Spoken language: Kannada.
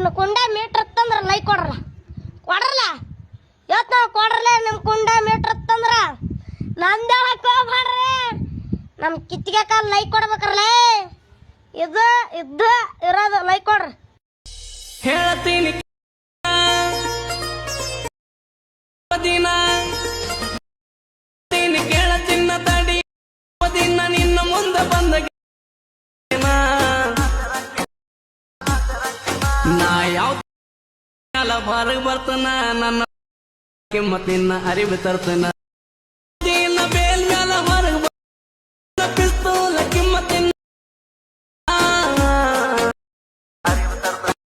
ನನ್ನ ಕುಂಡ ಮೀಟ್ರ್ ತಂದ್ರ ಲೈಕ್ ಕೊಡ್ರಲ್ಲ ಕೊಡ್ರಲ್ಲ ಇವತ್ತು ನಾವು ಕೊಡ್ರಲ್ಲ ನಮ್ಮ ಕುಂಡ ಮೀಟ್ರ್ ತಂದ್ರ ನಮ್ದ ಹೋಗ್ಬೇಡ್ರಿ ನಮ್ಮ ಕಿತ್ತಿಗೆ ಕಾಲ್ ಲೈಕ್ ಕೊಡ್ಬೇಕ್ರಲ್ಲ ಇದು ಇರೋದು ಲೈಕ್ ಕೊಡ್ರಿ ಹೇಳ್ತೀನಿ ದಿನ ಕೇಳತಿನ್ನ ತಡಿ ದಿನ ನಿನ್ನ ಮುಂದೆ ಬಂದ ನಾ ಯಾವ ಹೊರಗೆ ಬರ್ತನ ನನ್ನ ಕಿಮ್ಮತ್ತಿನ ಅರಿವು ತರ್ತನ